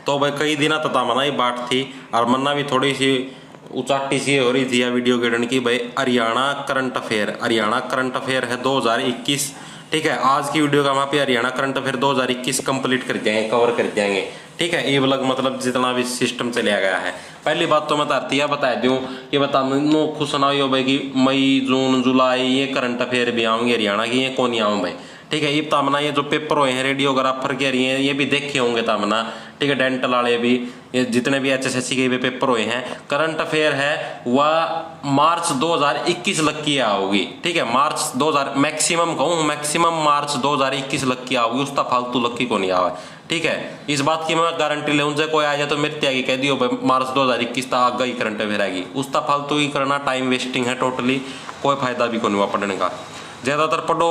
तो भाई कई दिन तथा मना ही बात थी और मन्ना भी थोड़ी सी उचाटी सी हो रही थी या वीडियो गेड़न की भाई हरियाणा करंट अफेयर है 2021। ठीक है, आज की वीडियो का वहाँ पे हरियाणा करंट अफेयर 2021 कंप्लीट कर जाएंगे, कवर कर जाएंगे। ठीक है, ये व्लॉग मतलब जितना भी सिस्टम चलाया गया है। पहली बात तो मैं तारतिया बता दूं कि बता खुश सुनाओ यो भाई कि मई जून जुलाई ये करंट अफेयर भी आऊंगे हरियाणा की, ये कौन नहीं आऊँ भाई। ठीक है, ये तामना ये जो पेपर हुए हैं रेडियोग्राफर के रही है ये भी देखे होंगे तामना। ठीक है, डेंटल वाले भी, ये जितने भी HSSC के भी पेपर हुए हैं, करंट अफेयर है वह मार्च 2021 लग की आओगी। ठीक है, मार्च 2000 मैक्सिमम कहूँ, मैक्सिमम मार्च 2021 लग की आओगी, उसका फालतू लग की को नहीं आवा। ठीक है, इस बात की मैं गारंटी ले, उनसे कोई आ जाए तो मेरे त्यागी कह दियो मार्च 2021 तक आगे ही करंट अफेयर आएगी, उसका फालतू ही करना टाइम वेस्टिंग है टोटली, कोई फायदा भी को नहीं हुआ पढ़ने का। ज़्यादातर पढ़ो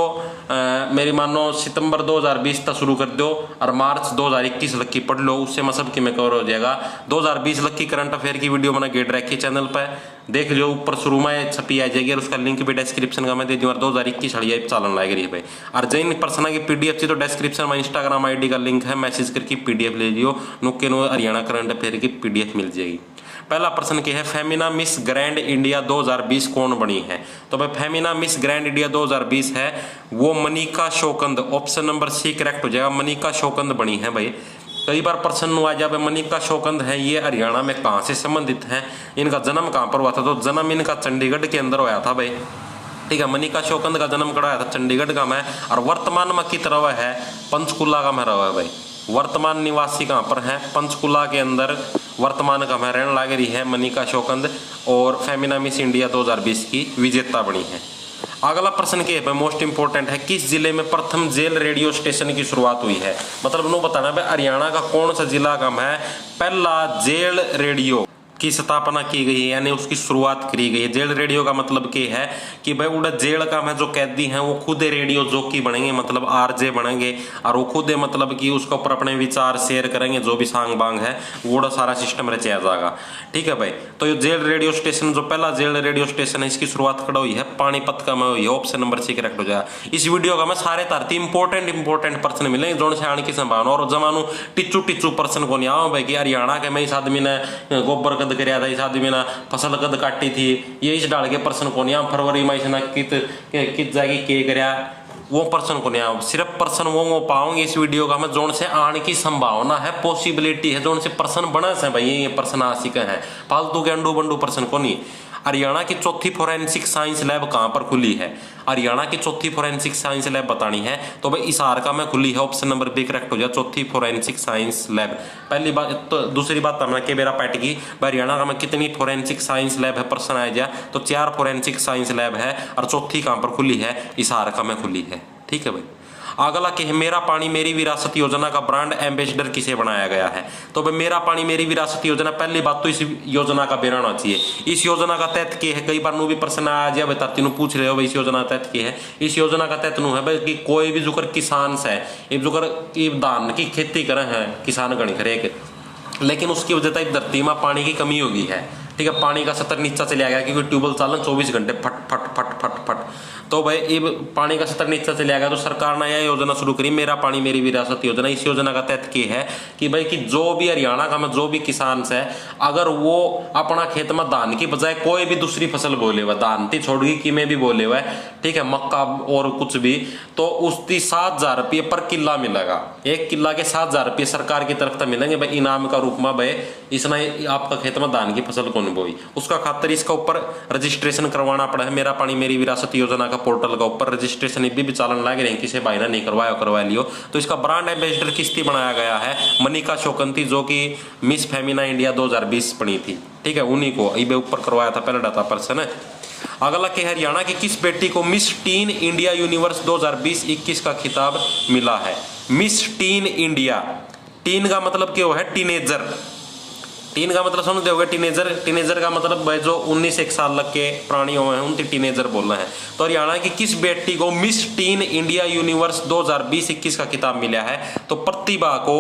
मेरी मानो सितंबर 2020 तक शुरू कर दो और मार्च 2021 लग की पढ़ लो, उससे मतलब कि मैं कवर हो जाएगा। 2020 लग की करंट अफेयर की वीडियो मैंने गेट रखी चैनल पर, देख लो ऊपर शुरू में छपी आ जाएगी और उसका लिंक भी डिस्क्रिप्शन का मैं दे दूँ। 2021 हड़िया चालन लाएगी रही भाई। और जैन पर्सना की PDF थी तो डिस्क्रिप्शन में इंस्टाग्राम ID का लिंक है, मैसेज करके PDF ले लियो, नुक्के नो हरियाणा करंट अफेयर की PDF मिल जाएगी। पहला प्रश्न क्या है, फेमिना मिस ग्रैंड इंडिया 2020 कौन बनी है? तो भाई फेमिना मिस ग्रैंड इंडिया 2020 है वो Manika Sheokand, option number C correct हो जाएगा, मनिका शोकंद बनी है भाई। कई बार प्रश्न आ जाए मनिका शोकंद है ये हरियाणा में कहाँ से संबंधित है, इनका जन्म कहाँ पर हुआ था? तो जन्म इनका चंडीगढ़ के अंदर हुआ था भाई। ठीक है, मनिका शोकंद का जन्म कराया था चंडीगढ़ का में, और वर्तमान में कित रहा है पंचकुला का में रहा है भाई। वर्तमान निवासी कहाँ पर है? पंचकुला के अंदर वर्तमान का में रहने लग रही है मनिका शोकंद, और फेमिना मिस इंडिया 2020 की विजेता बनी है। अगला प्रश्न क्या है मोस्ट इंपोर्टेंट है, किस जिले में प्रथम जेल रेडियो स्टेशन की शुरुआत हुई है? मतलब नो बताना भाई हरियाणा का कौन सा जिला का है पहला जेल रेडियो की स्थापना की गई है, यानी उसकी शुरुआत करी गई है। जेल रेडियो का मतलब क्या है कि भाई उड़ा जेल का में जो कैदी हैं वो खुद रेडियो जॉकी बनेंगे, मतलब RJ बनेंगे, और वो खुद मतलब कि उसके ऊपर अपने विचार शेयर करेंगे, जो भी सांग बांग है वो सारा सिस्टम रचा जाएगा। ठीक है भाई, तो ये जेल रेडियो स्टेशन जो पहला जेल रेडियो स्टेशन है इसकी शुरुआत कड़ा हुई है पानीपत का में हुई है, ऑप्शन नंबर C करेक्ट हो जाएगा। इस वीडियो का मैं सारे धरती इंपोर्टेंट प्रश्न मिलेंगे जोन से आने की संभावना, और जमानू टिच्चू प्रश्न को नहीं आओ भाई कि हरियाणा के में इस आदमी ने गोबर कद कराया था, इस आदमी ने फसल कद काटी थी, ये इस डाल के प्रश्न को नहीं, फरवरी में इसने कित जाएगी के कराया, वो प्रश्न को नहीं आओ। सिर्फ प्रश्न वो पाओगे इस वीडियो का मैं जोन से आने की संभावना है, पॉसिबिलिटी है, जोन से प्रश्न बना से भाई ये प्रश्न आशिक है, फालतू के अंडू बंडू प्रश्न को नहीं। हरियाणा की चौथी फोरेंसिक साइंस लैब कहाँ पर खुली है? हरियाणा की चौथी फोरेंसिक साइंस लैब बतानी है तो भाई हिसार का में खुली है, ऑप्शन नंबर B करेक्ट हो जाए, चौथी फोरेंसिक साइंस लैब। पहली बात तो दूसरी बात हमने के बेरा पैट की हरियाणा का में कितनी फोरेंसिक साइंस लैब है, प्रश्न आया जाए तो 4 फोरेंसिक साइंस लैब है, और चौथी कहाँ पर खुली है? हिसार का में खुली है। ठीक है भाई, अगला कि मेरा पानी मेरी विरासत योजना का ब्रांड एम्बेसडर किसे बनाया गया है? तो भाई मेरा पानी मेरी विरासत योजना, पहली बात तो इस योजना का बेरा होना चाहिए, इस योजना का तहत क्या है? कई बार नु भी प्रश्न आ जाए बता तीनों पूछ रहे हो भाई इस योजना का तहत क्या है? इस योजना का तहत नु है भाई कि कोई भी जुकर किसान से जुकर धान की खेती करे हैं किसान गणी करे, लेकिन उसकी वजह से धरती में पानी की कमी होगी है। ठीक है, पानी का स्तर नीचा चला गया क्योंकि ट्यूबवेल चालन 24 घंटे फट फट फट फट फट, तो भाई ये पानी का स्तर नीचा चला गया तो सरकार ने यह योजना शुरू करी मेरा पानी मेरी विरासत योजना। इस योजना का तहत क्या है कि भाई कि जो भी हरियाणा का में जो भी किसान है अगर वो अपना खेत में धान की बजाय कोई भी दूसरी फसल बोले हुआ, धान थी छोड़ की में भी बोले हुआ है, ठीक है, मक्का और कुछ भी, तो उसकी 7,000 रुपये पर किला मिलेगा। एक किला के 7,000 रुपये सरकार की तरफ से मिलेंगे भाई इनाम का रूप में। भाई इसने आपका खेत में धान की फसल कौन बोई, उसका खातिर इसका ऊपर रजिस्ट्रेशन करवाना पड़ा है। मेरा पानी मेरी विरासत योजना का पोर्टल का ऊपर रजिस्ट्रेशन भी चालन लग रहे हैं, किसी भाई ने नहीं करवाया करवा लियो। तो इसका ब्रांड एम्बेसडर किसती बनाया गया है? मनिका शोकंती, जो कि मिस फेमिना इंडिया 2020 बनी थी। ठीक है, उन्हीं को ये ऊपर करवाया था, पहला डाटा पर्सन है। अगला के हरियाणा की किस बेटी को मिस टीन इंडिया यूनिवर्स 2020-21 का खिताब मिला है? मिस टीन इंडिया, टीन का मतलब क्या है? टीनेजर। टीन का मतलब समझते होगे टीनेजर, टीनेजर का मतलब भाई जो 19-1 साल लग के प्राणी हुए हैं उनकी टीनेजर बोलना है। तो हरियाणा की किस बेटी को मिस टीन इंडिया यूनिवर्स 2020-21 का खिताब मिला है? तो प्रतिभा को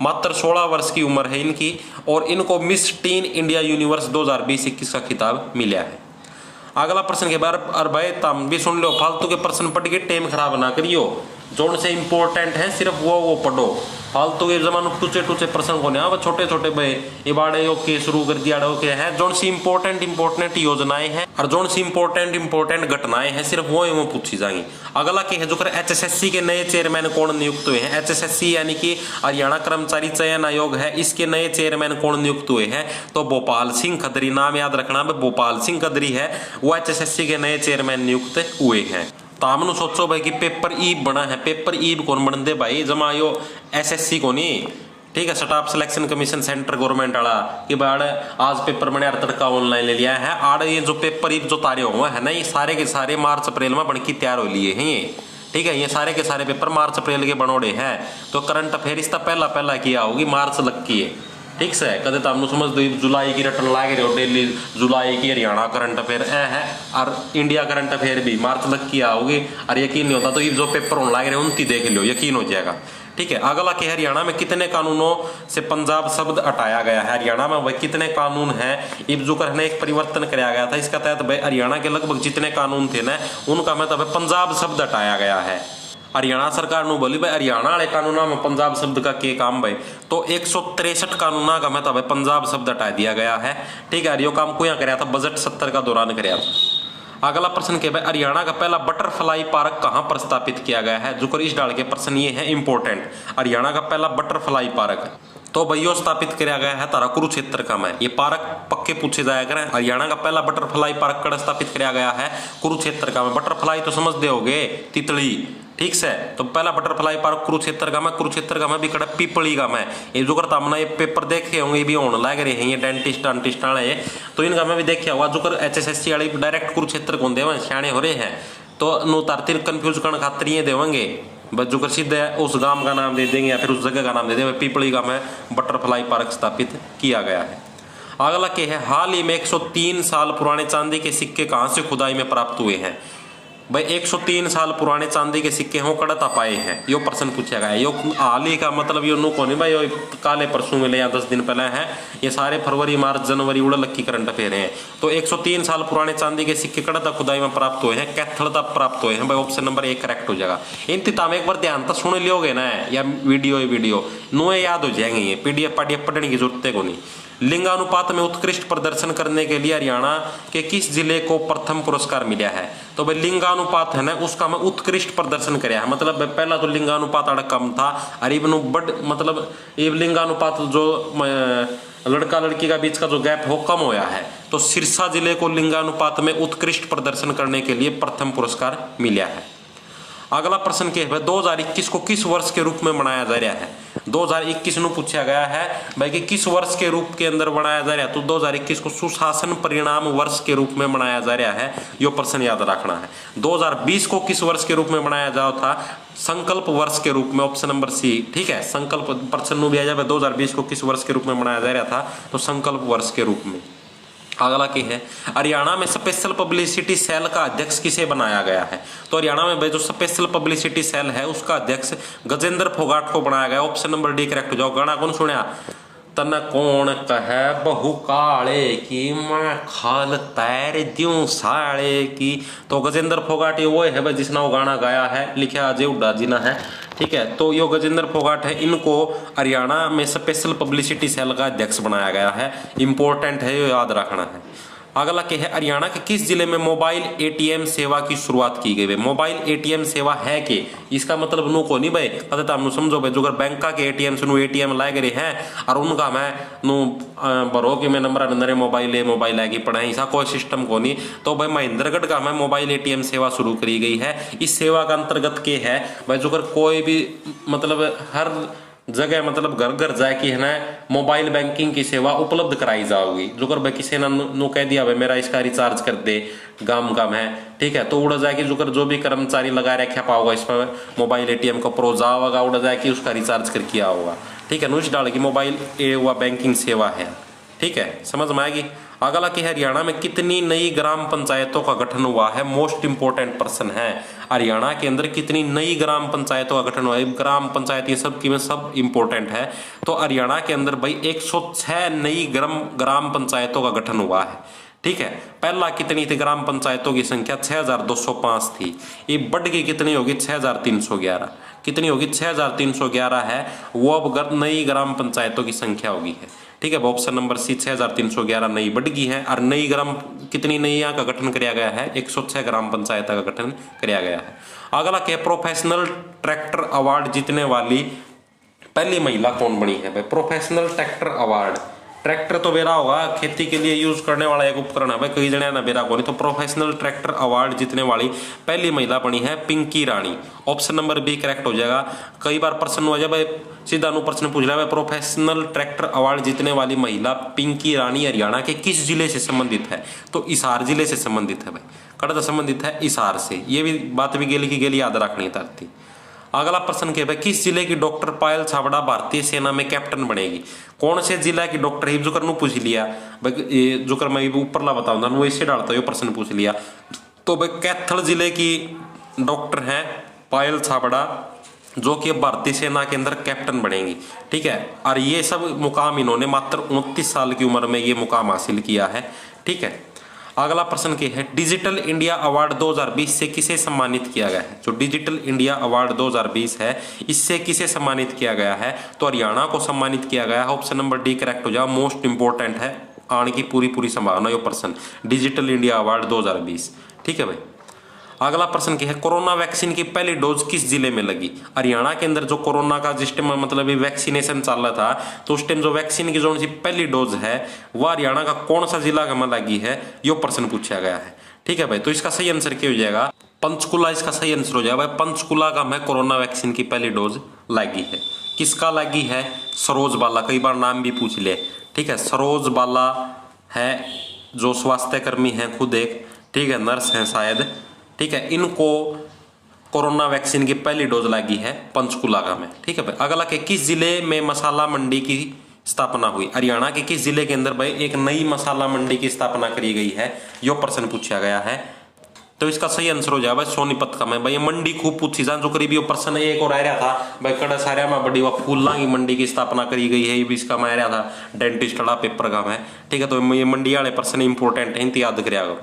मात्र 16 वर्ष की उम्र है इनकी, और इनको मिस टीन इंडिया यूनिवर्स 2020-21 का खिताब मिला है। अगला प्रश्न के बारे और भाई तुम भी सुन लो, फालतू के प्रश्न पढ़ के टाइम खराब ना करियो। जोन से इंपॉर्टेंट है सिर्फ वो पढ़ो। फालतू के जमाने टूचे टूचे प्रश्न को नहीं, छोटे छोटे भाई ये बाड़े ओके शुरू कर दिया ओके है। जोन सी इंपॉर्टेंट योजनाएं हैं और जोन सी इंपॉर्टेंट घटनाएं हैं सिर्फ वो पूछी जाएंगी। अगला के है जो कर HSSC के नए चेयरमैन कौन नियुक्त हुए हैं। HSSC यानी कि हरियाणा कर्मचारी चयन आयोग है, इसके नए चेयरमैन कौन नियुक्त हुए हैं तो भोपाल सिंह खदरी, नाम याद रखना भोपाल सिंह खदरी है वो HSSC के नए चेयरमैन नियुक्त हुए हैं। तो हमने सोचो भाई कि पेपर ईब बना है, पेपर ईब कौन बन दे भाई, जमा यो SSC को नहीं, ठीक है, staff selection commission centre government वाला कि भाई आज पेपर बने तड़का ऑनलाइन ले लिया है। आड़ ये जो पेपर ईब जो तारे हुए है ना, ये सारे के सारे मार्च अप्रैल में बन के तैयार हो लिए हैं ये, ठीक है, ये सारे के सारे पेपर मार्च अप्रैल के बनोड़े हैं। तो करंट अफेयर इसका पहला किया होगी मार्च लग की है, ठीक से कदे तो हम समझ दो जुलाई की रिटर्न ला रहे हो डेली, जुलाई की हरियाणा करंट अफेयर है और इंडिया करंट अफेयर भी मार्च लग की आओगी। और यकीन नहीं होता तो ये जो पेपर होने लगे उनकी देख लो, यकीन हो जाएगा, ठीक है। अगला कि हरियाणा में कितने कानूनों से पंजाब शब्द हटाया गया है। हरियाणा में वह कितने कानून हैं इब जो करने एक परिवर्तन कराया गया था, इसका तहत भाई हरियाणा के लगभग जितने कानून थे ना उनका मतलब पंजाब शब्द हटाया गया है। हरियाणा सरकार ने बोली भाई हरियाणा वाले कानूना में पंजाब शब्द का के काम भाई, तो 163 कानूना का मतलब पंजाब शब्द हटा दिया गया है, ठीक है। यो काम को कराया था बजट 70 का दौरान कराया था। अगला प्रश्न के भाई हरियाणा का पहला बटरफ्लाई पार्क कहां पर स्थापित किया गया है। जो इस डाल के प्रश्न ये है इंपॉर्टेंट, हरियाणा का पहला बटरफ्लाई पार्क तो भैया स्थापित किया गया है तारा कुरुक्षेत्र का में। ये पार्क पक्के पूछे जाया करें। हरियाणा का पहला बटरफ्लाई पार्क कड़ स्थापित किया गया है कुरुक्षेत्र का में। बटरफ्लाई तो समझते होगे तितली, ठीक से, तो पहला बटरफ्लाई पार्क कुरुक्षेत्र का मैं भी कड़ा पीपली का मैं। ये जो करता हमने ये पेपर देखे होंगे भी होने लग रहे हैं ये डेंटिस्ट वाले, तो इनका मैं भी देखा हुआ जो कर HSSC वाले डायरेक्ट कुरुक्षेत्र को देवे सियाने हो रहे हैं तो नो तारतिर कंफ्यूज करने खातिर ये देवेंगे बस जो कर सीधे उस गांव का नाम दे देंगे या फिर उस जगह का नाम दे देंगे। पीपली का में बटरफ्लाई पार्क स्थापित किया गया है। अगला के है हाल ही में 103 साल पुराने चांदी के सिक्के कहां से खुदाई में प्राप्त हुए हैं। भाई 103 साल पुराने चांदी के सिक्के हों कड़ता पाए हैं, यो प्रश्न पूछा गया है। यो हाल ही का मतलब यो नु कोनी भाई, यो काले परसों मिले या 10 दिन पहले हैं, ये सारे फरवरी मार्च जनवरी उड़ा लक्की करंट अफेयर हैं। तो 103 साल पुराने चांदी के सिक्के कड़ता खुदाई में प्राप्त हुए हैं, कैथल तक प्राप्त हुए हैं भाई, ऑप्शन नंबर 1 करेक्ट हो जाएगा। इन तिताम एक बार ध्यान तक सुन लियोगे ना या वीडियो नो याद हो जाएंगे, ये PDF पढ़ने की जरूरत को नहीं। लिंगानुपात में उत्कृष्ट प्रदर्शन करने के लिए हरियाणा के किस जिले को प्रथम पुरस्कार मिला है। तो भाई लिंगानुपात है ना उसका मैं उत्कृष्ट प्रदर्शन कराया है, मतलब पहला तो लिंगानुपात अड़ा कम था और इवन बड़ मतलब ये लिंगानुपात जो लड़का लड़की का बीच का जो गैप हो कम होया है। तो सिरसा जिले को लिंगानुपात में उत्कृष्ट प्रदर्शन करने के लिए प्रथम पुरस्कार मिला है। अगला प्रश्न क्या है 2021 को किस वर्ष के रूप में मनाया जा रहा है। 2021 नु पूछा गया है भाई कि किस वर्ष के रूप के अंदर मनाया जा रहा है, तो 2021 को सुशासन परिणाम वर्ष के रूप में मनाया जा रहा है, यो प्रश्न याद रखना है। 2020 को किस वर्ष के रूप में मनाया जाओ था, संकल्प वर्ष के रूप में, ऑप्शन नंबर C, ठीक है। संकल्प प्रश्न नु भी आ जाए 2020 को किस वर्ष के रूप में मनाया जा रहा था, तो संकल्प वर्ष के रूप में। अगला की है हरियाणा में स्पेशल पब्लिसिटी सेल का अध्यक्ष किसे बनाया गया है। तो हरियाणा में जो स्पेशल पब्लिसिटी सेल है उसका अध्यक्ष गजेंद्र फोगाट को बनाया गया, ऑप्शन नंबर D करेक्ट हो जाओ। गाना कौन सुनया, तन कौन कहे बहु काले की मैं खाल तैर द्यूं साले की। तो गजेंद्र फोगाट ये वो है भाई जिसने वो गाना गाया है, लिखा अजय हुड्डा जी ने है, ठीक है। तो यो गजेंद्र फोगाट है, इनको हरियाणा में स्पेशल पब्लिसिटी सेल का अध्यक्ष बनाया गया है, इंपॉर्टेंट है, यो याद रखना है। अगला क्या है हरियाणा के किस जिले में मोबाइल ATM सेवा की शुरुआत की गई है। मोबाइल ATM सेवा है कि इसका मतलब नु को नहीं भाई पता हम समझो भाई जो अगर बैंक का के ATM से नु ATM लाए गए हैं और उनका मैं नु भरो कि मैं नंबर अंदर मोबाइल है कि पढ़ाई ऐसा कोई सिस्टम को नहीं। तो भाई महेंद्रगढ़ का मैं मोबाइल ATM सेवा शुरू करी गई है। इस सेवा का अंतर्गत के है भाई जो अगर कोई भी मतलब हर जगह मतलब घर घर जाके है ना मोबाइल बैंकिंग की सेवा उपलब्ध कराई जाओगी। जो कर भाई किसी ने नो कह दिया भाई मेरा इसका रिचार्ज कर दे गाम है, ठीक है, तो उड़ा जाके जो भी कर्मचारी लगा रखा पाओगा इसमें मोबाइल ATM का प्रो जाओगा, उड़ा जाके उसका रिचार्ज कर किया होगा, ठीक है। नुश डाल की मोबाइल हुआ बैंकिंग सेवा है, ठीक है, समझ में आएगी। अगला की हरियाणा में कितनी नई ग्राम पंचायतों का गठन हुआ है, मोस्ट इंपोर्टेंट प्रश्न है। हरियाणा के अंदर कितनी नई ग्राम पंचायतों का गठन हुआ है। ग्राम पंचायत ये सब की में सब इंपोर्टेंट है। तो हरियाणा के अंदर भाई 106 नई ग्राम पंचायतों का गठन हुआ है, ठीक है। पहला कितनी थी ग्राम पंचायतों की संख्या 6205 थी, ये बढ़ के कितनी होगी 6311, कितनी होगी 6311 है, वो अब नई ग्राम पंचायतों की संख्या होगी है। ठीक है, ऑप्शन नंबर सी 6311 नई बढ़ गई है। और नई ग्राम कितनी नई का गठन किया गया है, 106 ग्राम पंचायत का गठन किया गया है। अगला क्या, प्रोफेशनल ट्रैक्टर अवार्ड जीतने वाली पहली महिला कौन बनी है भाई, प्रोफेशनल ट्रैक्टर अवार्ड। ट्रैक्टर तो बेरा होगा, खेती के लिए यूज करने वाला एक उपकरण है भाई, कई जने ना बेरा को नहीं। तो प्रोफेशनल ट्रैक्टर अवार्ड जीतने वाली पहली महिला बनी है पिंकी रानी, ऑप्शन नंबर बी करेक्ट हो जाएगा। कई बार प्रश्न हो जाए भाई, सीधा प्रश्न पूछ रहा है प्रोफेशनल ट्रैक्टर अवार्ड जीतने वाली महिला पिंकी रानी हरियाणा के किस जिले से संबंधित है, तो हिसार जिले से संबंधित है भाई, कड़ा संबंधित है हिसार से। ये भी बात भी गेली की गेली याद रखनी थी। अगला प्रश्न क्या है, किस जिले की डॉक्टर पायल छाबड़ा भारतीय सेना में कैप्टन बनेगी, कौन से जिला की डॉक्टर है, जुकर पूछ लिया भाई, जुकर मैं ऊपरला बताऊंगा वो इससे डालता है, प्रश्न पूछ लिया। तो भाई कैथल जिले की डॉक्टर है पायल छाबड़ा, जो कि भारतीय सेना के अंदर कैप्टन बनेंगी। ठीक है, और ये सब मुकाम इन्होंने मात्र 29 साल की उम्र में ये मुकाम हासिल किया है। ठीक है, अगला प्रश्न क्या है, डिजिटल इंडिया अवार्ड 2020 से किसे सम्मानित किया गया है, जो डिजिटल इंडिया अवार्ड 2020 है इससे किसे सम्मानित किया गया है, तो हरियाणा को सम्मानित किया गया है। ऑप्शन नंबर डी करेक्ट हो जाए, मोस्ट इंपोर्टेंट है, आने की पूरी संभावना ये प्रश्न, डिजिटल इंडिया अवार्ड 2020। ठीक है भाई, अगला प्रश्न क्या है, कोरोना वैक्सीन की पहली डोज किस जिले में लगी। हरियाणा के अंदर जो कोरोना का जिस टाइम मतलब वैक्सीनेशन चल रहा था, तो उस टाइम जो वैक्सीन की जो सी पहली डोज है वह हरियाणा का कौन सा जिला में लगी है, यो प्रश्न पूछा गया है। ठीक है भाई, तो इसका सही आंसर क्या हो जाएगा, पंचकुला इसका सही आंसर हो जाएगा भाई, पंचकुला का में कोरोना वैक्सीन की पहली डोज लगी है। किसका लगी है, सरोज बाला, कई बार नाम भी पूछ ले। ठीक है, सरोज बाला है जो स्वास्थ्य कर्मी है खुद एक, ठीक है, नर्स है शायद। ठीक है, इनको कोरोना वैक्सीन की पहली डोज लगी है पंचकुला का में। ठीक है भाई, अगला के किस जिले में मसाला मंडी की स्थापना हुई, हरियाणा के किस जिले के अंदर भाई एक नई मसाला मंडी की स्थापना करी गई है, यो प्रश्न पूछा गया है। तो इसका सही आंसर हो जाएगा सोनीपत का में भाई, ये मंडी खूब पूछी जान जो करीब प्रश्न एक और आ रहा था भाई, कड़ा सारे में बड़ी वह फूलना की मंडी की स्थापना करी गई है, ये भी इसका में आ रहा था डेंटिस्ट वाला पेपर का में। ठीक है, तो ये मंडी वाले प्रश्न इंपोर्टेंट है, इनती याद करिया करो।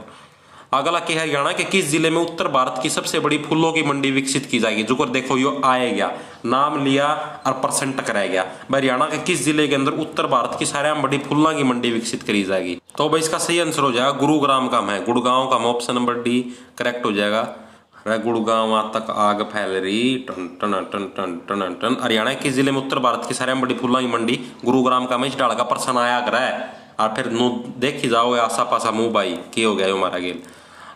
अगला क्या है, हरियाणा के किस जिले में उत्तर भारत की सबसे बड़ी फूलों की मंडी विकसित की जाएगी, जो कर देखो यो आए गया, नाम लिया और परसेंट टकराया गया। हरियाणा के किस जिले के अंदर उत्तर भारत की सारे बड़ी फूलों की मंडी विकसित करी जाएगी, तो भाई इसका सही आंसर हो जाएगा गुरुग्राम का है, गुड़गांव का, ऑप्शन नंबर डी करेक्ट हो जाएगा। गुड़गांव तक आग फैल रही टन टन टन टन टन टन। हरियाणा के जिले में उत्तर भारत की सारे बड़ी फूलों की मंडी गुरुग्राम का में इस डाल का प्रश्न आया कर है, और फिर देखी जाओ आसा पासा मुंह भाई के हो गया हमारा गेल।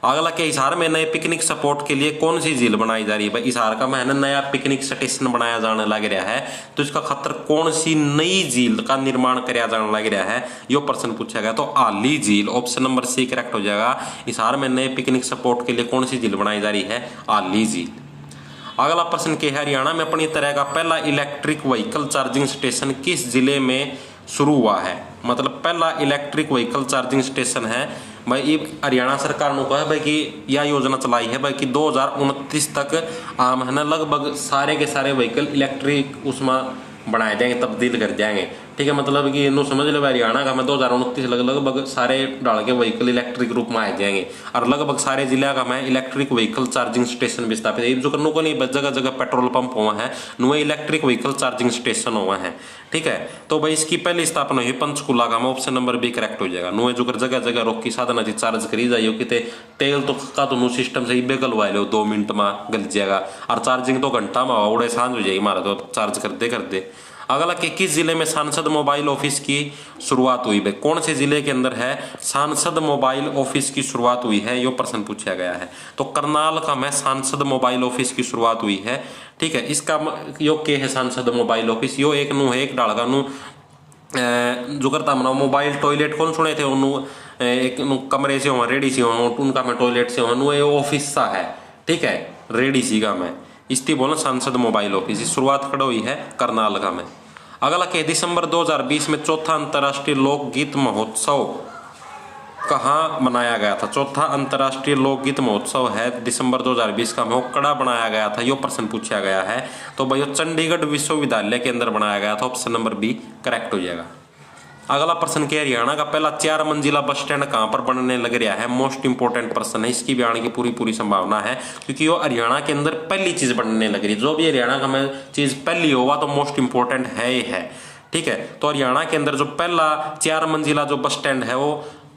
अगला के हिसार में नए पिकनिक स्पॉट के लिए कौन सी झील बनाई जा रही है भाई, हिसार का में नया पिकनिक स्टेशन बनाया जाने लग रहा है, तो इसका खतर कौन सी नई झील का निर्माण कराया जाने लग रहा है, यो प्रश्न पूछा गया। तो आली झील, ऑप्शन नंबर सी करेक्ट हो जाएगा। हिसार में नए पिकनिक स्पॉट के लिए कौन सी झील बनाई जा रही है, आली झील। अगला प्रश्न क्या है, हरियाणा में अपनी तरह का पहला इलेक्ट्रिक व्हीकल चार्जिंग स्टेशन किस जिले में शुरू हुआ है, मतलब पहला इलेक्ट्रिक व्हीकल चार्जिंग स्टेशन है भाई, ये हरियाणा सरकार ने कहा भाई कि यह योजना चलाई है भाई कि 2029 तक आम है ना लगभग सारे के सारे व्हीकल इलेक्ट्रिक उसमें बनाए जाएंगे, तब्दील कर जाएंगे। ठीक है, मतलब कि इन्हों समझ लो हरियाणा का में 2029 लगभग सारे डाल के व्हीकल इलेक्ट्रिक रूप में आ जाएंगे, और लगभग सारे जिला का में इलेक्ट्रिक व्हीकल चार्जिंग स्टेशन भी स्थापित है, जो करने को नहीं जगह जगह पेट्रोल पंप हुआ है, नुए इलेक्ट्रिक व्हीकल चार्जिंग स्टेशन हुआ है। ठीक है, तो भाई इसकी पहली स्थापना हुई पंचकुला का में, ऑप्शन नंबर बी करेक्ट हो जाएगा। नुए जो कर जगह जगह रोक की साधन अच्छी चार्ज करी जाइए कि तेल तो का तो नु सिस्टम से बेगलवा लो 2 मिनट में गल जाएगा, और चार्जिंग तो घंटा में उड़े सांझ हो जाएगी हमारा तो चार्ज करते करते। अगला कि किस जिले में सांसद मोबाइल ऑफिस की शुरुआत हुई भाई, कौन से जिले के अंदर है सांसद मोबाइल ऑफिस की शुरुआत हुई है, यो प्रश्न पूछा गया है। तो करनाल का में सांसद मोबाइल ऑफिस की शुरुआत हुई है। ठीक है, इसका यो के है सांसद मोबाइल ऑफिस, यो एक नु है एक डालगा नु जो करता मना मोबाइल टॉयलेट कौन सुने थे उन्होंने एक कमरे से हो रेडी से हो उनका में टॉयलेट से हो ये ऑफिस सा है। ठीक है, रेडी सी का में इसकी बोला सांसद मोबाइल ऑफिस, शुरुआत खड़ी हुई है करनाल का में। अगला के दिसंबर 2020 में चौथा अंतर्राष्ट्रीय लोकगीत महोत्सव कहाँ मनाया गया था, चौथा अंतर्राष्ट्रीय लोकगीत महोत्सव है दिसंबर 2020 का में कड़ा बनाया गया था, यो प्रश्न पूछा गया है। तो भाई चंडीगढ़ विश्वविद्यालय के अंदर बनाया गया था, ऑप्शन नंबर बी करेक्ट हो जाएगा। अगला प्रश्न क्या है, हरियाणा का पहला 4 मंजिला बस स्टैंड कहां पर बनने लग रहा है। मोस्ट इंपोर्टेंट प्रश्न है, इसकी भी आने की पूरी संभावना है, क्योंकि वो हरियाणा के अंदर पहली चीज बनने लग रही है। जो भी हरियाणा का में चीज पहली होगा तो मोस्ट इंपोर्टेंट है ही है। ठीक है, तो हरियाणा के अंदर जो पहला 4 मंजिला जो बस स्टैंड है वो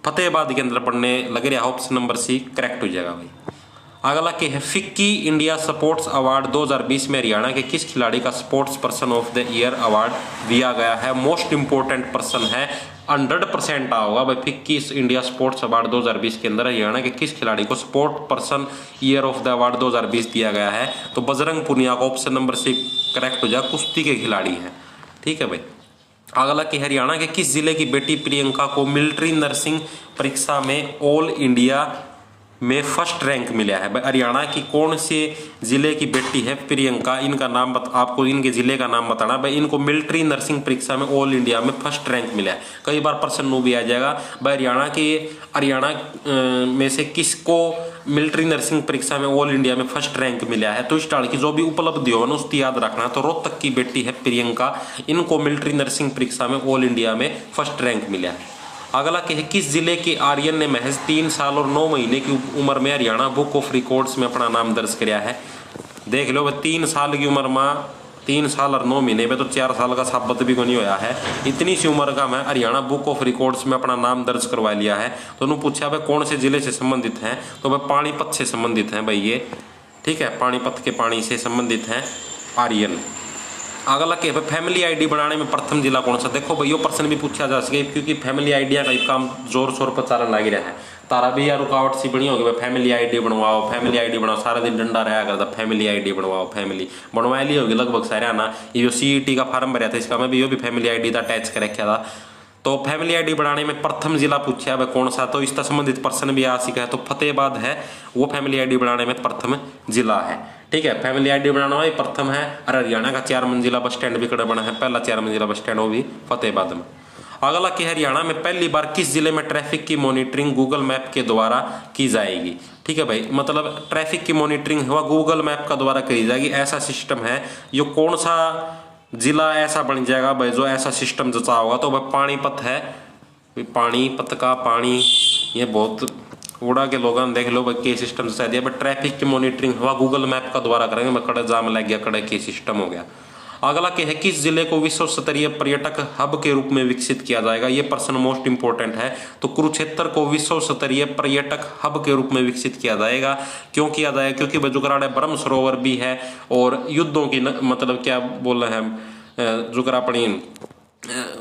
फतेहाबाद के अंदर बनने लग रहा है। ऑप्शन नंबर सी करेक्ट हो जाएगा भाई। अगला क्या है, फिक्की इंडिया स्पोर्ट्स अवार्ड 2020 में हरियाणा के किस खिलाड़ी का sports person of the year award दिया गया है। मोस्ट इंपोर्टेंट पर्सन है, 100% होगा भाई। फिक्की इंडिया स्पोर्ट्स अवार्ड 2020 के अंदर हरियाणा के किस खिलाड़ी को sport person year of the award 2020 दिया गया है, तो बजरंग पुनिया का ऑप्शन नंबर सी करेक्ट हो जाएगा, कुश्ती के खिलाड़ी हैं। ठीक है भाई। अगला कि हरियाणा के किस जिले की बेटी प्रियंका को मिलिट्री नर्सिंग परीक्षा में ऑल इंडिया में फर्स्ट रैंक मिला है। भाई हरियाणा की कौन से जिले की बेटी है प्रियंका, इनका नाम आपको इनके जिले का नाम बताना। भाई इनको मिलिट्री नर्सिंग परीक्षा में ऑल इंडिया में फर्स्ट रैंक मिला है। कई बार प्रश्न भी आ जाएगा भाई हरियाणा में से किसको मिलिट्री नर्सिंग परीक्षा में ऑल इंडिया में फर्स्ट रैंक मिला है, तो इस टाल की जो भी उपलब्धि हो ना उसकी याद रखना। तो रोहतक की बेटी है प्रियंका, इनको मिलिट्री नर्सिंग परीक्षा में ऑल इंडिया में फर्स्ट रैंक मिला है। अगला क्या है, किस जिले के आर्यन ने महज 3 साल और 9 महीने की उम्र में हरियाणा बुक ऑफ रिकॉर्ड्स में अपना नाम दर्ज किया है। देख लो भाई 3 साल की उम्र में 3 साल और 9 महीने में तो 4 साल का साबित भी नहीं होया है। इतनी सी उम्र का मैं हरियाणा बुक ऑफ रिकॉर्ड्स में अपना नाम दर्ज करवा लिया है। तो उन्होंने पूछा भाई कौन से जिले से संबंधित हैं, तो भाई पानीपत से संबंधित हैं भाई ये। ठीक है, पानीपत के पानी से संबंधित हैं आर्यन। अगला क्या है, फैमिली आईडी बनाने में प्रथम जिला कौन सा। देखो भाई ये प्रश्न भी पूछा जा सके, क्योंकि फैमिली आईडिया का काम जोर शोर पर चलन लग रहा है। तारा भी यार रुकावट सी बनी होगी भाई फैमिली आईडी बनवाओ, फैमिली आईडी बनाओ, सारा दिन डंडा रहा करता फैमिली आईडी बनवाओ। फैमिली बनवा ली होगी लगभग सारे ना। ये जो CET का फार्म भरा था इसका मैं भी फैमिली आईडी का अटैच कर रखा था। तो फैमिली आईडी बनाने में प्रथम जिला पूछा है कौन सा, तो इसका संबंधित प्रश्न भी आ सका है। तो फतेहाबाद है वो फैमिली आईडी बनाने में प्रथम जिला है। ठीक है, फैमिली आईडी बनाना हुआ प्रथम है। और हरियाणा का 4 मंजिला बस स्टैंड भी कड़ा बना है, पहला 4 मंजिला बस स्टैंड वो भी फतेहाबाद में। अगला कि हरियाणा में पहली बार किस जिले में ट्रैफिक की मॉनिटरिंग गूगल मैप के द्वारा की जाएगी। ठीक है भाई, मतलब ट्रैफिक की मॉनिटरिंग हुआ गूगल मैप का द्वारा करी जाएगी, ऐसा सिस्टम है। ये कौन सा जिला ऐसा बन जाएगा भाई जो ऐसा सिस्टम जचा होगा, तो भाई पानीपत है। पानीपत का पानी ये बहुत उड़ा के लोग देख लो भाई के सिस्टम जचा दिया। बट ट्रैफिक की मॉनिटरिंग हुआ गूगल मैप का द्वारा करेंगे। मैं कड़े जाम लग गया, कड़े के सिस्टम हो गया। अगला क्या है, किस जिले को विश्व स्तरीय पर्यटक हब के रूप में विकसित किया जाएगा। ये प्रश्न मोस्ट इंपोर्टेंट है। तो कुरुक्षेत्र को विश्व स्तरीय पर्यटक हब के रूप में विकसित किया जाएगा। क्यों किया जाएगा, क्योंकि जुगराड़े ब्रह्म सरोवर भी है और युद्धों की मतलब क्या बोल रहे हैं जुगरा अपनी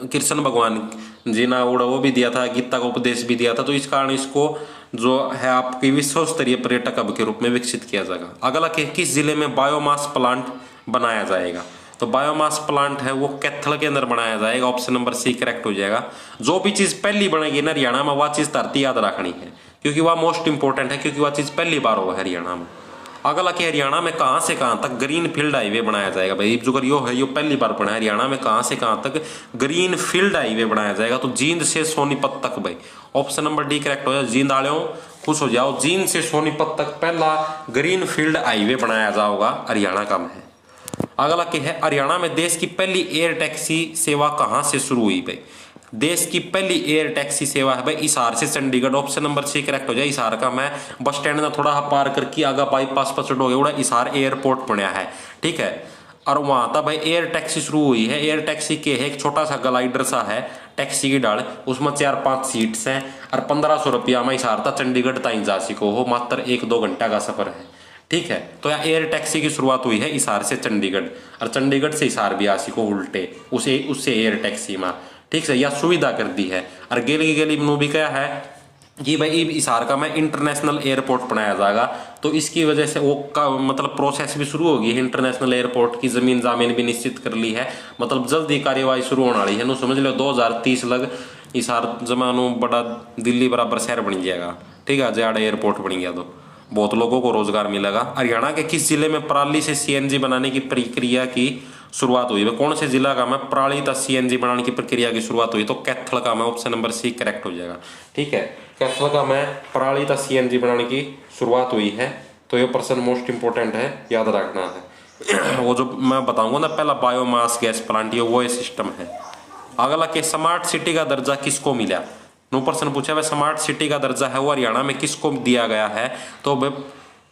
कृष्ण भगवान जी ना उड़ा वो भी दिया था, गीता का उपदेश भी दिया था। तो इस कारण इसको जो है आपकी विश्व स्तरीय पर्यटक हब के रूप में विकसित किया जाएगा। अगला किस जिले में बायोमास प्लांट बनाया जाएगा। तो बायोमास प्लांट है वो कैथल के अंदर बनाया जाएगा। ऑप्शन नंबर सी करेक्ट हो जाएगा। जो भी चीज पहली बनेगी ना हरियाणा में वह चीज धरती याद रखनी है, क्योंकि वह मोस्ट इंपोर्टेंट है, क्योंकि वह चीज पहली बार होगा हरियाणा में। अगला कि हरियाणा में कहां से कहां तक ग्रीन फील्ड हाईवे बनाया जाएगा। भाई जो यो है यो पहली बार बना है। हरियाणा में कहां से कहां तक ग्रीन फील्ड हाईवे बनाया जाएगा, तो जींद से सोनीपत तक। भाई ऑप्शन नंबर डी करेक्ट हो जाए। जींद आड़ो खुश हो जाओ, जींद से सोनीपत तक पहला ग्रीन फील्ड हाईवे बनाया जाएगा हरियाणा का में। अगला क्या है, हरियाणा में देश की पहली एयर टैक्सी सेवा कहां से शुरू हुई। भाई देश की पहली एयर टैक्सी सेवा है भाई हिसार से Chandigarh. Option number C correct हो जाए। हिसार का मैं बस स्टैंड ना थोड़ा पार करके आगा बाईपास पर चढ़ोगे उड़ा हिसार एयरपोर्ट बनया है। ठीक है, और वहां था भाई एयर टैक्सी शुरू हुई है। एयर टैक्सी के है एक छोटा सा ग्लाइडर सा है टैक्सी की डाल, उसमें 4-5 सीट्स हैं और 1500 रुपया में हिसार था चंडीगढ़ ताई जा सको हो, मात्र 1-2 घंटा का सफर है। ठीक है, तो यहाँ एयर टैक्सी की शुरुआत हुई है हिसार से चंडीगढ़, और चंडीगढ़ से हिसार भी आ सको उल्टे उससे एयर टैक्सी में। ठीक है, यह सुविधा कर दी है। और गेली गेली में भी क्या है कि भाई हिसार का मैं इंटरनेशनल एयरपोर्ट बनाया जाएगा। तो इसकी वजह से वो का मतलब प्रोसेस भी शुरू होगी है। इंटरनेशनल एयरपोर्ट की जमीन जामीन भी निश्चित कर ली है, मतलब जल्दी कार्यवाही शुरू होने वाली है। नो समझ लो 2030 लग हिसार जमानो बड़ा दिल्ली बराबर शहर बन जाएगा। ठीक है, ज्यादा एयरपोर्ट बन गया तो बहुत लोगों को रोजगार मिलेगा। हरियाणा के किस जिले में पराली से CNG बनाने की प्रक्रिया की शुरुआत हुई है। कौन से जिला का में पराली तक CNG बनाने की प्रक्रिया की शुरुआत हुई, तो कैथल का में ऑप्शन नंबर सी करेक्ट हो जाएगा। ठीक है, कैथल का में पराली तक CNG बनाने की शुरुआत हुई है। तो ये प्रश्न मोस्ट इंपोर्टेंट है, याद रखना है। वो जो मैं बताऊंगा ना पहला बायोमास गैस प्लांट, ये वो सिस्टम है। अगला के स्मार्ट सिटी का दर्जा किसको मिला। नो प्रश्न पूछा भाई स्मार्ट सिटी का दर्जा है वो हरियाणा में किसको दिया गया है, तो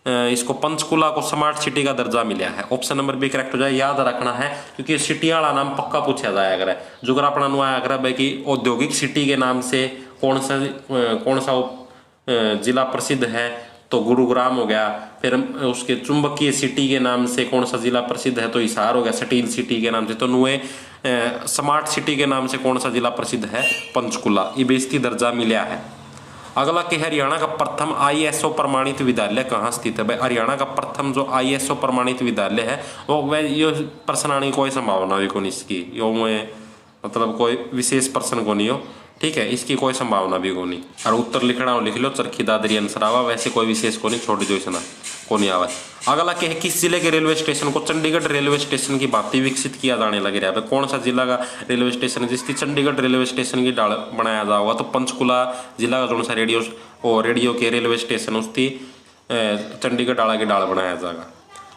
इसको पंचकुला को स्मार्ट सिटी का दर्जा मिला है। ऑप्शन नंबर बी करेक्ट हो जाए, याद रखना है क्योंकि सिटी वाला नाम पक्का पूछा जाया करे। जो अपना नुआया करे भाई कि औद्योगिक सिटी के नाम से कौन सा जिला प्रसिद्ध है, तो गुरुग्राम हो गया। फिर उसके चुंबकीय सिटी के नाम से कौन सा जिला प्रसिद्ध है, तो हिसार हो गया। स्टील सिटी के नाम से तो नुए स्मार्ट सिटी के नाम से कौन सा जिला प्रसिद्ध है, पंचकुला। ये बेइज्जती दर्जा मिला है। अगला कि हरियाणा का प्रथम ISO प्रमाणित विद्यालय कहाँ स्थित है। भाई हरियाणा का प्रथम जो ISO प्रमाणित विद्यालय है वो वह ये प्रश्न आने की कोई संभावना भी को नहीं इसकी, यो मतलब कोई विशेष प्रश्न को नहीं हो, ठीक है, इसकी कोई संभावना भी को नहीं। और उत्तर लिखना हो लिख लो, चरखी दादरी आंसर आवा, वैसे कोई विशेष को नहीं, छोड़ दो इसना को नहीं आवा। अगला क्या है, किस जिले के रेलवे स्टेशन को चंडीगढ़ रेलवे स्टेशन की भांति विकसित किया जाने लग रहा है। कौन सा जिला का रेलवे स्टेशन है जिसकी चंडीगढ़ रेलवे स्टेशन की डाल बनाया जाएगा, तो पंचकुला जिला का जो सा रेडियो के रेलवे स्टेशन उसकी चंडीगढ़ डाला की डाल बनाया जाएगा।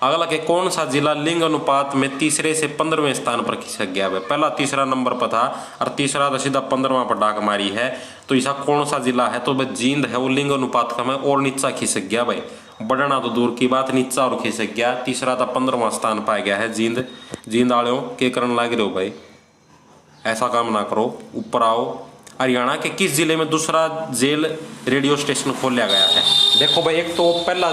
अगला के कौन सा जिला लिंग अनुपात में तीसरे से 15वें स्थान पर खिसक गया है। पहला तीसरा नंबर पर था और तीसरा तो सीधा 15वां पर डाक मारी है, तो ऐसा कौन सा जिला है, तो भाई जींद है, वो लिंग अनुपात का में और नीचा खिसक गया। भाई बढ़ना तो दूर की बात, नीचा और खिसक गया। तीसरा था 15वां स्थान पाया गया है जींद। जींद आड़ो के करण लाग रहे हो भाई, ऐसा काम ना करो, ऊपर आओ। हरियाणा के किस जिले में दूसरा जेल रेडियो स्टेशन खोला गया है। देखो भाई एक तो पहला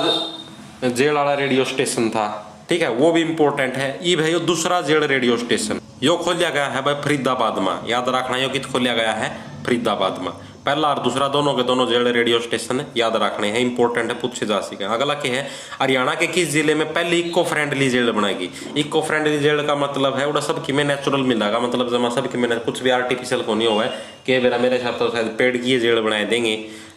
जेल वाला रेडियो स्टेशन था, ठीक है, वो भी इंपॉर्टेंट है। ये भाई दूसरा जेल रेडियो स्टेशन यो खोला गया है भाई फरीदाबाद में, याद रखना यो कित खोला गया है, फरीदाबाद में। पहला और दूसरा दोनों के दोनों जेल रेडियो स्टेशन याद रखने हैं, इंपॉर्टेंट है, पूछे जा सके। अगला क्या है, हरियाणा के किस जिले में पहली इको फ्रेंडली जेल बनाएगी। इको फ्रेंडली जेल का मतलब है वो सबकी में नेचुरल मिलेगा, मतलब जमा सबकी में कुछ भी आर्टिफिशियल को नहीं हुआ है कि मेरे हिसाब से शायद पेड़ की जेल बनाए देंगे,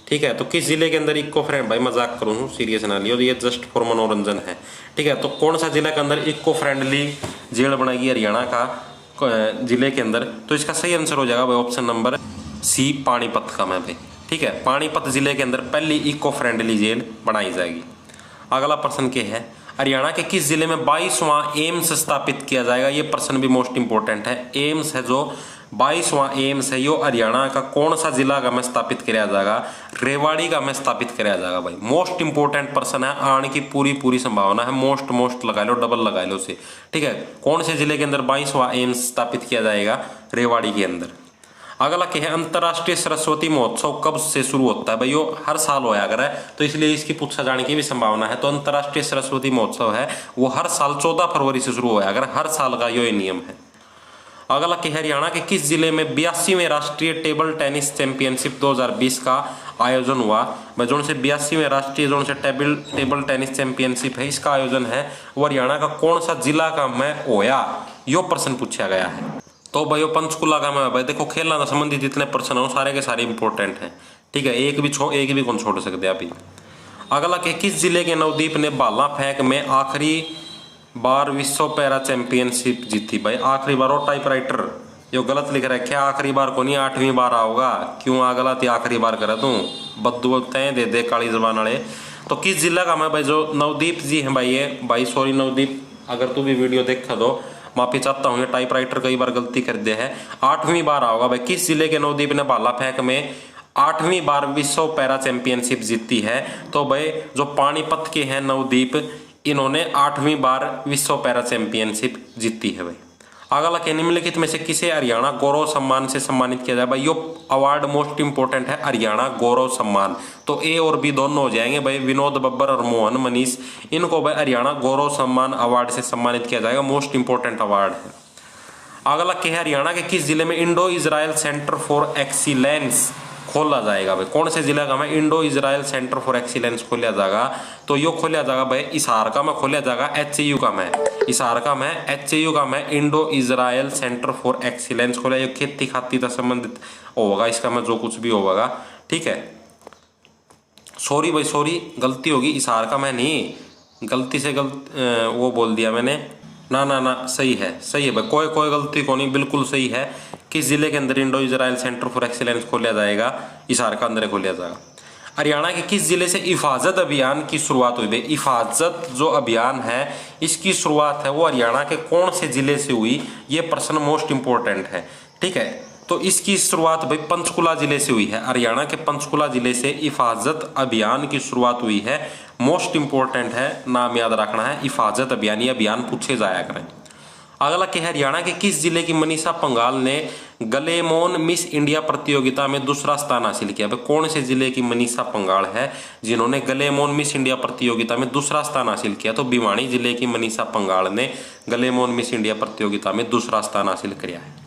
ठीक है। तो किस जिले के अंदर इको फ्रेंड, भाई मजाक करूँ हूँ, सीरियस ना लियो, ये जस्ट फॉर मनोरंजन है, ठीक है। तो कौन सा जिले के अंदर इको फ्रेंडली जेल बनाएगी हरियाणा का जिले के अंदर, तो इसका सही आंसर हो जाएगा भाई ऑप्शन नंबर सी पानीपत का में भाई, ठीक है। पानीपत जिले के अंदर पहली इको फ्रेंडली जेल बनाई जाएगी। अगला प्रश्न क्या है, हरियाणा के किस जिले में 22वां एम्स स्थापित किया जाएगा। ये प्रश्न भी मोस्ट इंपोर्टेंट है। एम्स है जो 22वां एम्स है यो हरियाणा का कौन सा जिला का में स्थापित किया जाएगा, रेवाड़ी का में स्थापित किया जाएगा। भाई मोस्ट इंपोर्टेंट प्रश्न है, आने की पूरी संभावना है, मोस्ट लगा लो, डबल लगा लो उसे, ठीक है। कौन से जिले के अंदर 22वां एम्स स्थापित किया जाएगा, रेवाड़ी के अंदर। अगला क्या है, अंतर्राष्ट्रीय सरस्वती महोत्सव कब से शुरू होता है। भाई यो हर साल होया करे, तो इसलिए इसकी पूछा जाने की भी संभावना है। तो अंतर्राष्ट्रीय सरस्वती महोत्सव है वो हर साल 14 फरवरी से शुरू होया करे, हर साल का यो नियम है। अगला क्या है, हरियाणा के किस जिले में 82वें राष्ट्रीय टेबल टेनिस चैंपियनशिप 2020 का आयोजन हुआ। भाई जो से 82वें राष्ट्रीय जो से टेबल टेनिस चैंपियनशिप है इसका आयोजन है वो हरियाणा का कौन सा जिला का में होया, यो प्रश्न पूछा गया है। तो भाई पंचकुला का में भाई देखो खेलना से संबंधित जितने प्रश्न हो सारे के सारे इंपॉर्टेंट हैं, ठीक है, एक भी कौन छोड़ सकते अभी। अगला के किस जिले के नवदीप ने भाला फेंक में आखिरी बार विश्व पैरा चैंपियनशिप जीती। भाई आखिरी बार, और टाइपराइटर यो गलत लिख रखा है, आखिरी बार को नहीं 8वीं बार आओगा, क्यों आ गलत आखिरी बार करा तू, बद्दू तय दे काली जबान वाले। तो किस जिला का मैं भाई जो नवदीप जी है भाई, ये भाई सॉरी नवदीप, अगर तू भी वीडियो देखा दो माफी चाहता हूँ, टाइपराइटर कई बार गलती कर दिया है, 8वीं बार आओगा। भाई किस जिले के नवदीप ने भाला फेंक में 8वीं बार विश्व पैरा चैंपियनशिप जीती है। तो भाई जो पानीपत के हैं नवदीप, इन्होंने 8वीं बार विश्व पैरा चैंपियनशिप जीती है। भाई अगला के निम्नलिखित में से किसे हरियाणा गौरव सम्मान से सम्मानित किया जाए। भाई यो अवार्ड मोस्ट इंपोर्टेंट है, हरियाणा गौरव सम्मान। तो ए और बी दोनों हो जाएंगे भाई, विनोद बब्बर और मोहन मनीष, इनको भाई हरियाणा गौरव सम्मान अवार्ड से सम्मानित किया जाएगा, मोस्ट इंपोर्टेंट अवार्ड है। अगला क्या है, हरियाणा के किस जिले में Indo Israel centre for excellence खोला जाएगा। भाई कौन से जिला का में Indo Israel centre for excellence खोला जाएगा, तो यो खोला जाएगा भाई हिसार का में खोला जाएगा, HAU का में, हिसार का में HAU का में Indo Israel centre for excellence खोला। ये खेती खाती से संबंधित होगा, इसका में जो कुछ भी होगा, ठीक है। सॉरी भाई सॉरी, गलती होगी, हिसार का मैं नहीं, गलती से वो बोल दिया मैंने, ना सही है भाई, कोई गलती को नहीं, बिल्कुल सही है। किस जिले के अंदर Indo Israel centre for excellence खोला जाएगा, हिसार का अंदर खोला जाएगा। हरियाणा के किस जिले से हिफाजत अभियान की शुरुआत हुई। भाई हिफाजत जो अभियान है इसकी शुरुआत है वो हरियाणा के कौन से जिले से हुई, ये प्रश्न मोस्ट इंपोर्टेंट है, ठीक है। तो इसकी शुरुआत भाई पंचकुला जिले से हुई है, हरियाणा के पंचकुला जिले से हिफाजत अभियान की शुरुआत हुई है। मोस्ट इंपोर्टेंट है, नाम याद रखना है, हिफाजत अभियान। ये अभियान पूछे जाया करें। अगला क्या है, हरियाणा के किस जिले की मनीषा पंघाल ने गलेमोन मिस इंडिया प्रतियोगिता में दूसरा स्थान हासिल किया? भाई कौन से जिले की मनीषा पंघाल है जिन्होंने गलेमोन मिस इंडिया प्रतियोगिता में दूसरा स्थान हासिल किया? तो भिवानी जिले की मनीषा पंघाल ने गलेमोन मिस इंडिया प्रतियोगिता में दूसरा स्थान हासिल किया है।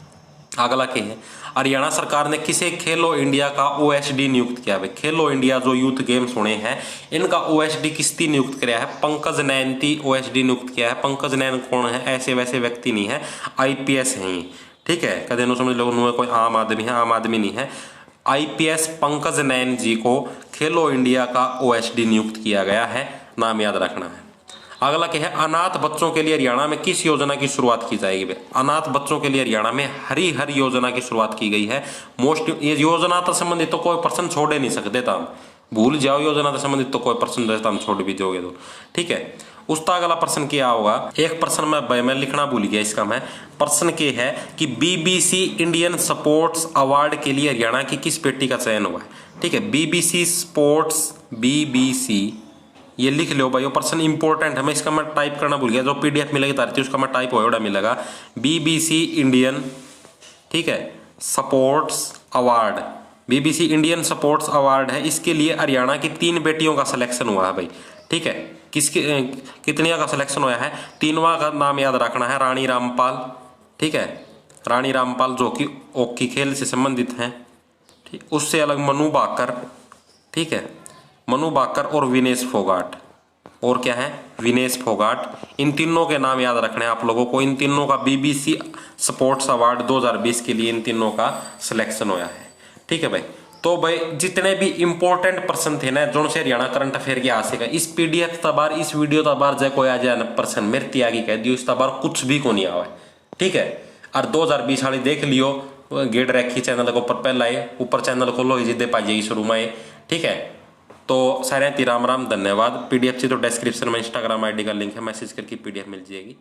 अगला क्या है, हरियाणा सरकार ने किसे खेलो इंडिया का ओएसडी नियुक्त किया? भाई खेलो इंडिया जो यूथ गेम्स होने हैं इनका ओएसडी किसने नियुक्त किया है? पंकज नैन ती ओएसडी नियुक्त किया है। पंकज नैन कौन है? ऐसे वैसे व्यक्ति नहीं है, आईपीएस हैं, ठीक है। कदे नो समझ लो कोई आम आदमी है, आम आदमी नहीं है। आईपीएस पंकज नैन जी को खेलो इंडिया का ओएसडी नियुक्त किया गया है, नाम याद रखना है। अगला क्या है, अनाथ बच्चों के लिए हरियाणा में किस योजना की शुरुआत की जाएगी? अनाथ बच्चों के लिए हरियाणा में हरिहर योजना की शुरुआत की गई है। मोस्ट ये योजना से संबंधित तो कोई प्रश्न छोड़े नहीं सकते था, भूल जाओ योजना से संबंधित तो कोई प्रश्न रहता हम छोड़ भी दोगे तो, ठीक है। उसका अगला प्रश्न क्या होगा? एक प्रश्न मैं लिखना भूल गया इसका। मैं प्रश्न के है कि बीबीसी इंडियन स्पोर्ट्स अवार्ड के लिए हरियाणा की किस बेटी का चयन हुआ है? ठीक है, बीबीसी स्पोर्ट्स, बीबीसी ये लिख लो भाई, वो प्रश्न इंपॉर्टेंट है। मैं इसका मैं टाइप करना भूल गया, जो पीडीएफ मिलेगी तारती उसका मैं टाइप होगा मिलेगा। बीबीसी इंडियन, ठीक है, sports award, BBC Indian sports award है। इसके लिए हरियाणा की 3 बेटियों का सिलेक्शन हुआ है भाई, ठीक है। किसके कितनियों का सिलेक्शन हुआ है? 3वां का नाम याद रखना है, रानी रामपाल, ठीक है। रानी रामपाल जो कि हॉकी खेल से संबंधित हैं, ठीक। उससे अलग मनु बाकर, ठीक है, मनु बाकर और विनेश फोगाट। और क्या है? विनेश फोगाट। इन तीनों के नाम याद रखने हैं आप लोगों को। इन तीनों का बीबीसी स्पोर्ट्स अवार्ड 2020 के लिए इन तीनों का सिलेक्शन हुआ है, ठीक है भाई। तो भाई जितने भी इंपॉर्टेंट प्रश्न थे ना जो से हरियाणा करंट अफेयर के हासिल का, इस पीडीएफ तबार इस वीडियो तबार जय कोई आ जाए प्रश्न मेरे त्यागी कह दियो, इस तबार कुछ भी को नहीं आवा, ठीक है। और 2020 वाली देख लियो, गेट रखी चैनल को ऊपर पहला है, ऊपर चैनल खोलो जिदे पाइए शुरू में, ठीक है। तो सारे राम राम, धन्यवाद। पीडीएफ से तो डिस्क्रिप्शन में इंस्टाग्राम आईडी का लिंक है, मैसेज करके पीडीएफ मिल जाएगी।